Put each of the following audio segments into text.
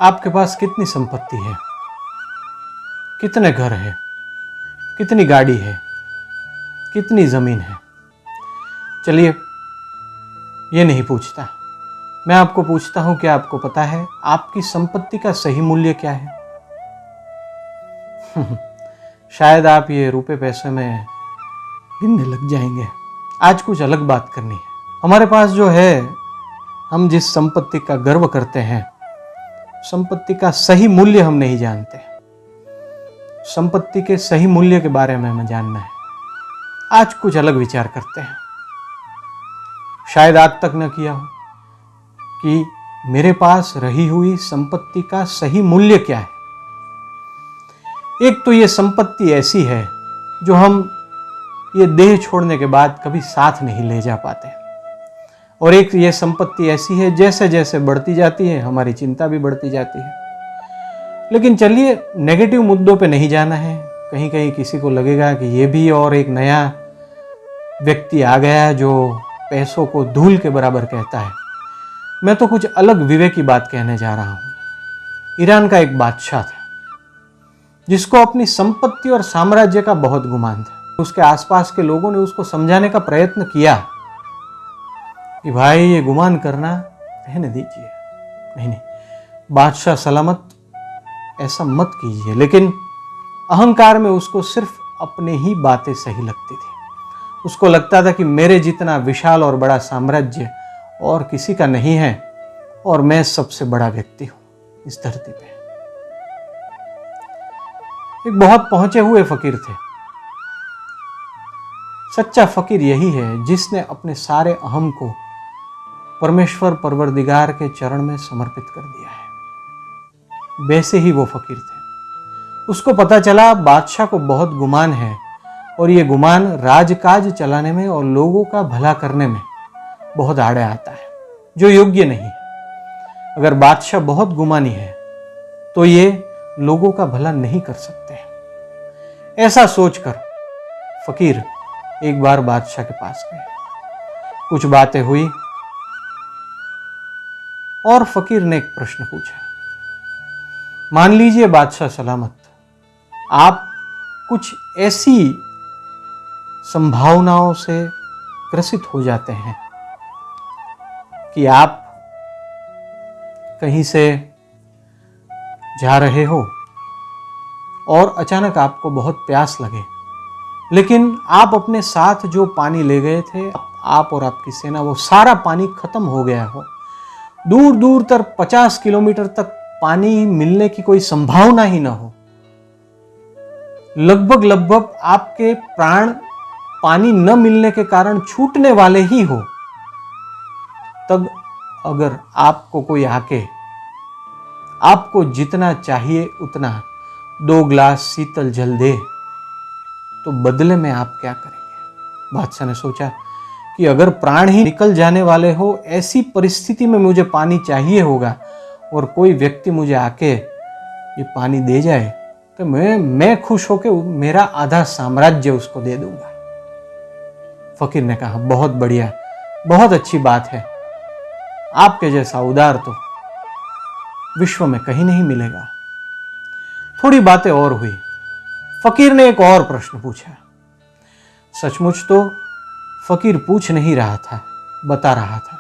आपके पास कितनी संपत्ति है, कितने घर है, कितनी गाड़ी है, कितनी जमीन है। चलिए, ये नहीं पूछता। मैं आपको पूछता हूं कि आपको पता है आपकी संपत्ति का सही मूल्य क्या है? शायद आप ये रुपए पैसे में गिनने लग जाएंगे। आज कुछ अलग बात करनी है। हमारे पास जो है, हम जिस संपत्ति का गर्व करते हैं, संपत्ति का सही मूल्य हम नहीं जानते। संपत्ति के सही मूल्य के बारे में हमें जानना है। आज कुछ अलग विचार करते हैं। शायद आज तक न किया हो कि मेरे पास रही हुई संपत्ति का सही मूल्य क्या है। एक तो ये संपत्ति ऐसी है जो हम ये देह छोड़ने के बाद कभी साथ नहीं ले जा पाते, और एक ये संपत्ति ऐसी है जैसे जैसे बढ़ती जाती है हमारी चिंता भी बढ़ती जाती है। लेकिन चलिए, नेगेटिव मुद्दों पे नहीं जाना है। कहीं कहीं किसी को लगेगा कि ये भी और एक नया व्यक्ति आ गया जो पैसों को धूल के बराबर कहता है। मैं तो कुछ अलग विवेकी बात कहने जा रहा हूं। ईरान का एक बादशाह था जिसको अपनी संपत्ति और साम्राज्य का बहुत गुमान था। उसके आसपास के लोगों ने उसको समझाने का प्रयत्न किया कि भाई, ये गुमान करना रहने दीजिए, नहीं, बादशाह सलामत, ऐसा मत कीजिए। लेकिन अहंकार में उसको सिर्फ अपने ही बातें सही लगती थी। उसको लगता था कि मेरे जितना विशाल और बड़ा साम्राज्य और किसी का नहीं है, और मैं सबसे बड़ा व्यक्ति हूं इस धरती पे। एक बहुत पहुंचे हुए फकीर थे। सच्चा फकीर यही है जिसने अपने सारे अहम को परमेश्वर परवरदिगार के चरण में समर्पित कर दिया है। वैसे ही वो फकीर थे। उसको पता चला बादशाह को बहुत गुमान है, और ये गुमान राजकाज चलाने में और लोगों का भला करने में बहुत आड़े आता है, जो योग्य नहीं है। अगर बादशाह बहुत गुमानी है तो ये लोगों का भला नहीं कर सकते। ऐसा सोचकर फकीर एक बार बादशाह के पास गए। कुछ बातें हुई और फकीर ने एक प्रश्न पूछा। मान लीजिए बादशाह सलामत, आप कुछ ऐसी संभावनाओं से ग्रसित हो जाते हैं कि आप कहीं से जा रहे हो और अचानक आपको बहुत प्यास लगे, लेकिन आप अपने साथ जो पानी ले गए थे, आप और आपकी सेना, वो सारा पानी खत्म हो गया हो। दूर दूर तक 50 किलोमीटर तक पानी मिलने की कोई संभावना ही ना हो। लगभग आपके प्राण पानी न मिलने के कारण छूटने वाले ही हो। तब अगर आपको कोई आके आपको जितना चाहिए उतना 2 गिलास शीतल जल दे, तो बदले में आप क्या करेंगे? बादशाह ने सोचा कि अगर प्राण ही निकल जाने वाले हो, ऐसी परिस्थिति में मुझे पानी चाहिए होगा, और कोई व्यक्ति मुझे आके ये पानी दे जाए, तो मैं खुश होकर मेरा आधा साम्राज्य उसको दे दूंगा। फकीर ने कहा, बहुत बढ़िया, बहुत अच्छी बात है। आपके जैसा उदार तो विश्व में कहीं नहीं मिलेगा। थोड़ी बातें और हुई। फकीर ने एक और प्रश्न पूछा। सचमुच तो फकीर पूछ नहीं रहा था, बता रहा था,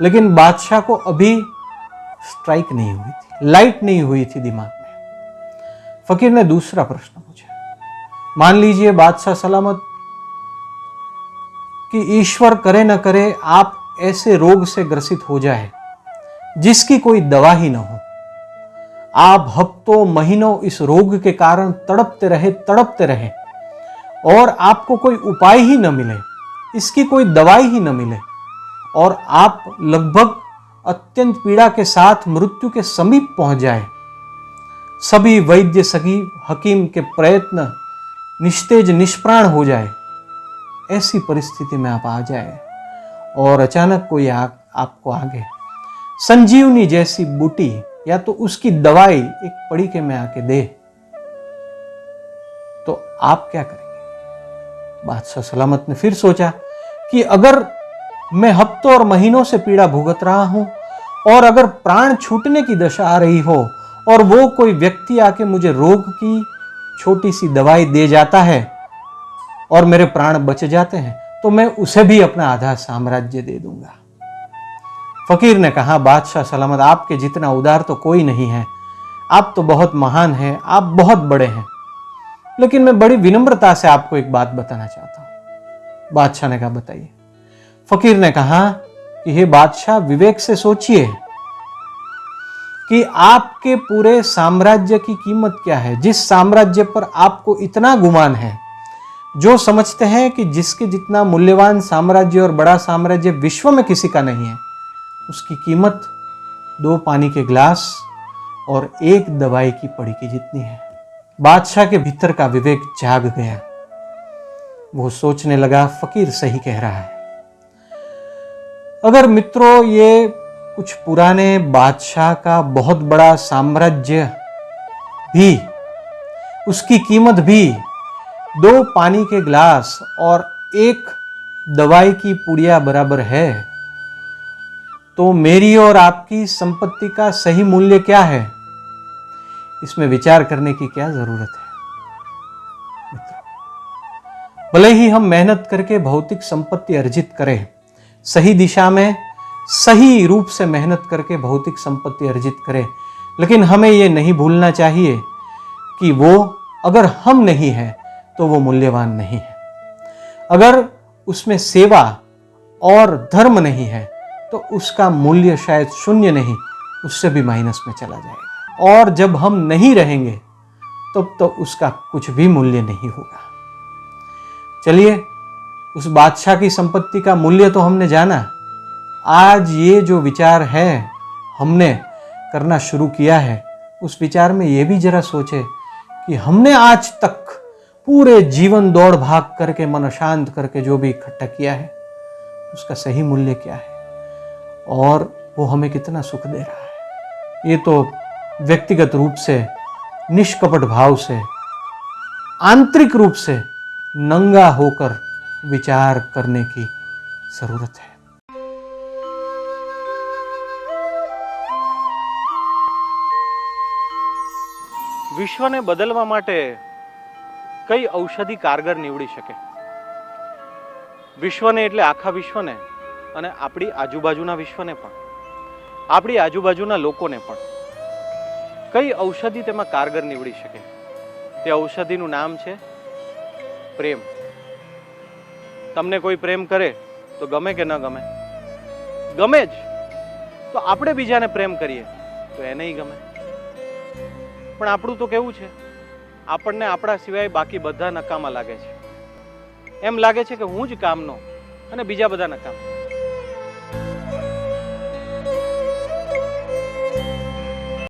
लेकिन बादशाह को अभी स्ट्राइक नहीं हुई थी, लाइट नहीं हुई थी दिमाग में। फकीर ने दूसरा प्रश्न पूछा। मान लीजिए बादशाह सलामत कि ईश्वर करे न करे आप ऐसे रोग से ग्रसित हो जाए जिसकी कोई दवा ही न हो। आप हफ्तों महीनों इस रोग के कारण तड़पते रहे, और आपको कोई उपाय ही न मिले, इसकी कोई दवाई ही न मिले, और आप लगभग अत्यंत पीड़ा के साथ मृत्यु के समीप पहुंच जाए। सभी वैद्य सभी हकीम के प्रयत्न निस्तेज निष्प्राण हो जाए। ऐसी परिस्थिति में आप आ जाए और अचानक कोई आपको आगे संजीवनी जैसी बूटी या तो उसकी दवाई एक पड़ीके में आके दे, तो आप क्या करेंगे? बादशाह सलामत ने फिर सोचा कि अगर मैं हफ्तों और महीनों से पीड़ा भुगत रहा हूं और अगर प्राण छूटने की दशा आ रही हो और वो कोई व्यक्ति आके मुझे रोग की छोटी सी दवाई दे जाता है और मेरे प्राण बच जाते हैं, तो मैं उसे भी अपना आधा साम्राज्य दे दूंगा। फकीर ने कहा, बादशाह सलामत, आपके जितना उदार तो कोई नहीं है। आप तो बहुत महान हैं, आप बहुत बड़े हैं, लेकिन मैं बड़ी विनम्रता से आपको एक बात बताना चाहता हूं। बादशाह ने कहा, बताइए। फकीर ने कहा कि हे बादशाह, विवेक से सोचिए कि आपके पूरे साम्राज्य की कीमत क्या है। जिस साम्राज्य पर आपको इतना गुमान है, जो समझते हैं कि जिसके जितना मूल्यवान साम्राज्य और बड़ा साम्राज्य विश्व में किसी का नहीं है, उसकी कीमत 2 पानी के गिलास और 1 दवाई की पड़ी की जितनी है। बादशाह के भीतर का विवेक जाग गया। वो सोचने लगा, फकीर सही कह रहा है। अगर मित्रों ये कुछ पुराने बादशाह का बहुत बड़ा साम्राज्य भी, उसकी कीमत भी 2 पानी के गिलास और 1 दवाई की पुड़िया बराबर है, तो मेरी और आपकी संपत्ति का सही मूल्य क्या है? इसमें विचार करने की क्या जरूरत है मित्रों। भले ही हम मेहनत करके भौतिक संपत्ति अर्जित करें, सही दिशा में सही रूप से मेहनत करके भौतिक संपत्ति अर्जित करें, लेकिन हमें यह नहीं भूलना चाहिए कि वो अगर हम नहीं है तो वो मूल्यवान नहीं है। अगर उसमें सेवा और धर्म नहीं है तो उसका मूल्य शायद शून्य नहीं, उससे भी माइनस में चला जाएगा। और जब हम नहीं रहेंगे तब तो उसका कुछ भी मूल्य नहीं होगा। चलिए, उस बादशाह की संपत्ति का मूल्य तो हमने जाना। आज ये जो विचार है हमने करना शुरू किया है, उस विचार में ये भी जरा सोचे कि हमने आज तक पूरे जीवन दौड़ भाग करके, मन शांत करके जो भी इकट्ठा किया है, उसका सही मूल्य क्या है और वो हमें कितना सुख दे रहा है। ये तो व्यक्तिगत रूप से, निष्कपट भाव से, आंतरिक रूप से नंगा होकर विचार करने की जरूरत है। વિશ્વને બદલવા માટે કઈ ઔષધિ કારગર નીવડી શકે? વિશ્વને એટલે આખા વિશ્વને અને આપણી આજુબાજુના વિશ્વને પણ, આપણી આજુબાજુના લોકોને પણ કઈ ઔષધિ તેમાં કારગર નીવડી શકે? તે ઔષધિનું નામ છે પ્રેમ. તમને કોઈ પ્રેમ કરે તો ગમે કે ન ગમે? ગમે જ. તો આપણે બીજાને પ્રેમ કરીએ તો એને ગમે. પણ આપણું તો કેવું છે, આપણને આપણા સિવાય બાકી બધા નકામા લાગે છે. એમ લાગે છે કે હું જ કામનો અને બીજા બધા નકામા.